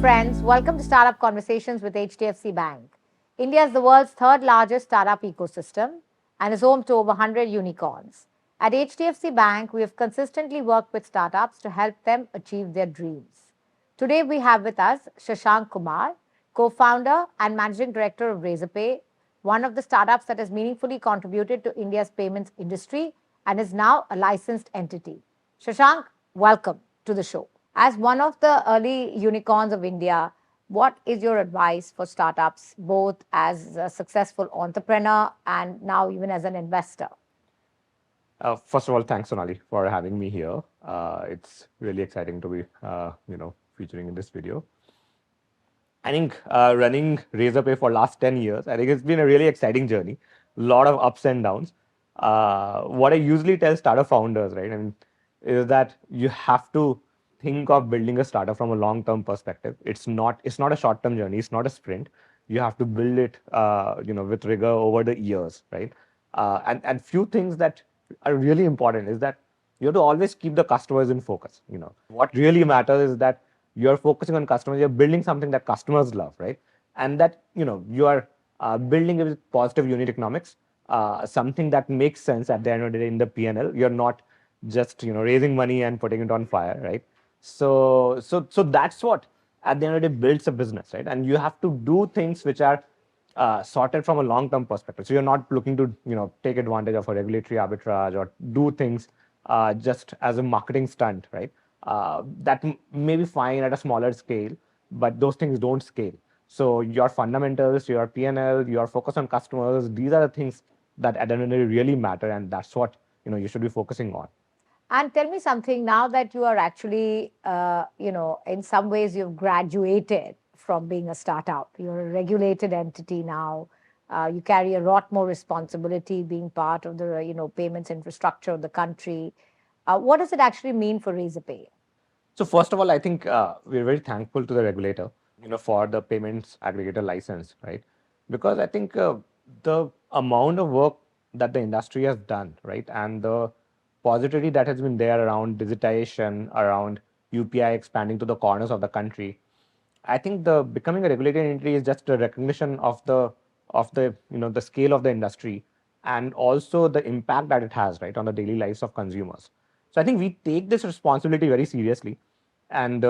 friends. Welcome to Startup Conversations with HDFC Bank. India is the world's third largest startup ecosystem and is home to over 100 unicorns. At HDFC Bank, we have consistently worked with startups to help them achieve their dreams. Today, we have with us Shashank Kumar, co-founder and managing director of Razorpay, one of the startups that has meaningfully contributed to India's payments industry and is now a licensed entity. Shashank, welcome to the show. As one of the early unicorns of India, what is your advice for startups, both as a successful entrepreneur and now even as an investor? First of all, thanks, Sonali, for having me here. It's really exciting to be, featuring in this video. I think running Razorpay for last 10 years, I think it's been a really exciting journey. A lot of ups and downs. What I usually tell startup founders, right, is that you have to think of building a startup from a long-term perspective. It's not a short-term journey. It's not a sprint. You have to build it, with rigor over the years, right? And few things that are really important is that you have to always keep the customers in focus. What really matters is that you're focusing on customers. You're building something that customers love, right? And that you are building it with positive unit economics, something that makes sense at the end of the day in the P&L. You're not just raising money and putting it on fire, right? So that's what at the end of the day builds a business, right? And you have to do things which are sorted from a long-term perspective. So you're not looking to take advantage of a regulatory arbitrage or do things just as a marketing stunt, right? That may be fine at a smaller scale, but those things don't scale. So your fundamentals, your P&L, your focus on customers, these are the things that at the end of the day really matter, and that's what you should be focusing on. And tell me something now that you are actually, in some ways you've graduated from being a startup. You're a regulated entity now. You carry a lot more responsibility being part of the, payments infrastructure of the country. What does it actually mean for Razorpay? So first of all, I think we're very thankful to the regulator, for the payments aggregator license, right? Because I think the amount of work that the industry has done, right, and the positivity that has been there around digitization, around UPI expanding to the corners of the country, I think the becoming a regulated entity is just a recognition of the the scale of the industry and also the impact that it has, right, on the daily lives of consumers. So I think we take this responsibility very seriously, and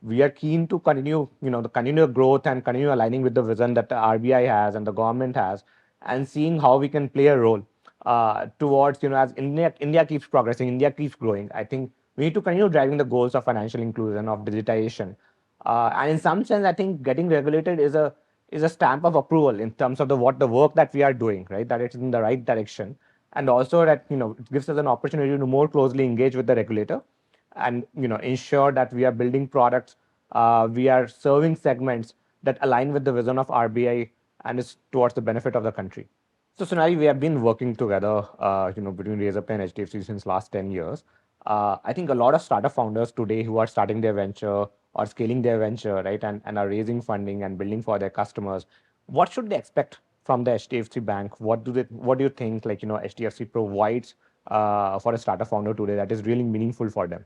we are keen to continue, the continued growth and continue aligning with the vision that the RBI has and the government has, and seeing how we can play a role towards, as India keeps progressing, India keeps growing. I think we need to continue driving the goals of financial inclusion, of digitization, and in some sense, I think getting regulated is a stamp of approval in terms of the work that we are doing, right? That it's in the right direction, and also that it gives us an opportunity to more closely engage with the regulator, and ensure that we are building products, we are serving segments that align with the vision of RBI and is towards the benefit of the country. So Sonali, we have been working together, between Razorpay and HDFC since last 10 years. I think a lot of startup founders today who are starting their venture or scaling their venture, right, and are raising funding and building for their customers, what should they expect from the HDFC Bank? What do you think, HDFC provides for a startup founder today that is really meaningful for them?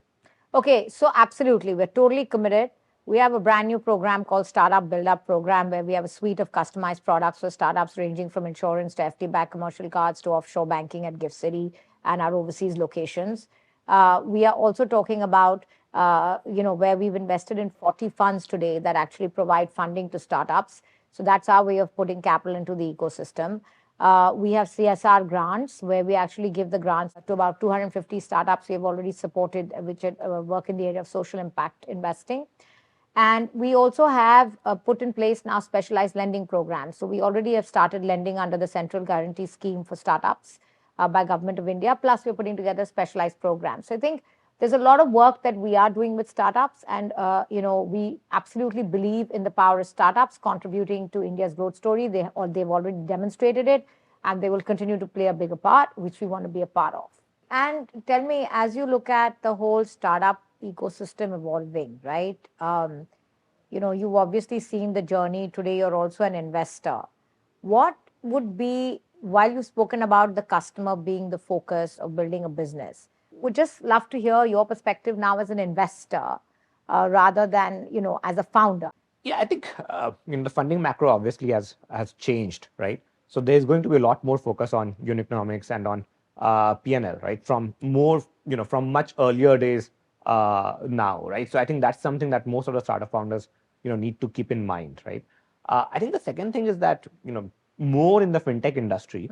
Okay, so absolutely, we're totally committed. We have a brand new program called Startup Build Up Program, where we have a suite of customized products for startups ranging from insurance to FD back commercial cards to offshore banking at Gift City and our overseas locations. We are also talking about, where we've invested in 40 funds today that actually provide funding to startups. So that's our way of putting capital into the ecosystem. We have CSR grants where we actually give the grants to about 250 startups we have already supported, which work in the area of social impact investing. And we also have put in place now specialized lending programs. So we already have started lending under the Central Guarantee Scheme for startups by Government of India. Plus, we're putting together specialized programs. So I think there's a lot of work that we are doing with startups, and we absolutely believe in the power of startups contributing to India's growth story. They've already demonstrated it, and they will continue to play a bigger part, which we want to be a part of. And tell me, as you look at the whole startup ecosystem evolving, right? You've obviously seen the journey. Today, you're also an investor. What would be, while you've spoken about the customer being the focus of building a business, would just love to hear your perspective now as an investor rather than, as a founder. Yeah, I think the funding macro obviously has changed, right? So there's going to be a lot more focus on unit economics and on P&L, right? From more, from much earlier days now, right? So I think that's something that most of the startup founders, need to keep in mind, right? I think the second thing is that, more in the fintech industry,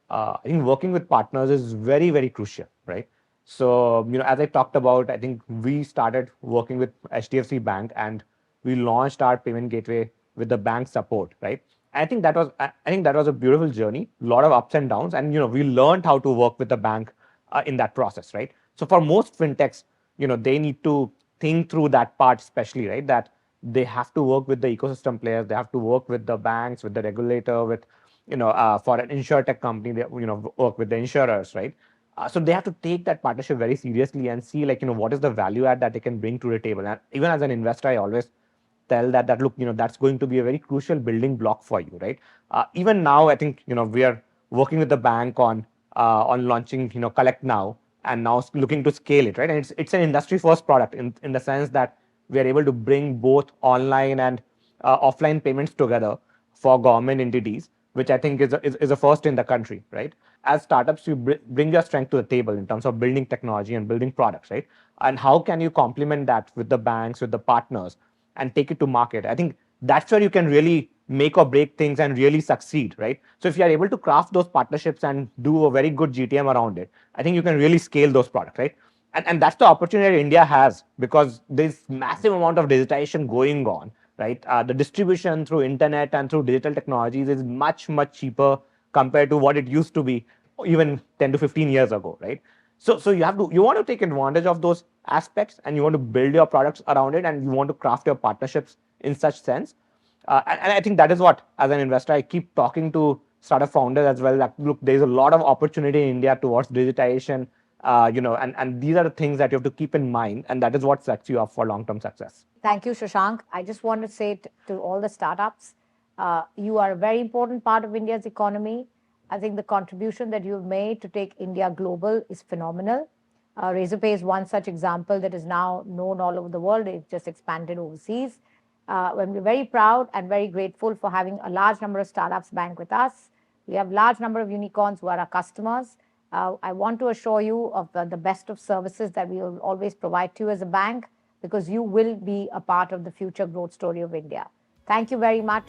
I think working with partners is very, very crucial, right? So, as I talked about, I think we started working with HDFC Bank and we launched our payment gateway with the bank support, right? I think that was a beautiful journey, a lot of ups and downs, and we learned how to work with the bank in that process, right? So for most fintechs, they need to think through that part, especially, right? That they have to work with the ecosystem players, they have to work with the banks, with the regulator, with for an insurtech company, they work with the insurers, right? So they have to take that partnership very seriously and see like what is the value add that they can bring to the table. And even as an investor, I always tell that look, that's going to be a very crucial building block for you, right? Even now, I think we are working with the bank on launching collect now, and now looking to scale it, right? And it's an industry first product in the sense that we are able to bring both online and offline payments together for government entities, which I think is a first in the country, right? As startups, you bring your strength to the table in terms of building technology and building products, right? And how can you complement that with the banks, with the partners, and take it to market? I think that's where you can really make or break things and really succeed, right? So if you are able to craft those partnerships and do a very good GTM around it, I think you can really scale those products, right? And that's the opportunity India has, because there's massive amount of digitization going on, right? The distribution through internet and through digital technologies is much, much cheaper compared to what it used to be even 10 to 15 years ago, right? So you want to take advantage of those aspects, and you want to build your products around it, and you want to craft your partnerships in such sense. And I think that is what, as an investor, I keep talking to startup founders as well. That look, there's a lot of opportunity in India towards digitization, and these are the things that you have to keep in mind, and that is what sets you up for long-term success. Thank you, Shashank. I just want to say to all the startups, you are a very important part of India's economy. I think the contribution that you've made to take India global is phenomenal. Razorpay is one such example that is now known all over the world. It's just expanded overseas. We're very proud and very grateful for having a large number of startups bank with us. We have a large number of unicorns who are our customers. I want to assure you of the best of services that we will always provide to you as a bank, because you will be a part of the future growth story of India. Thank you very much.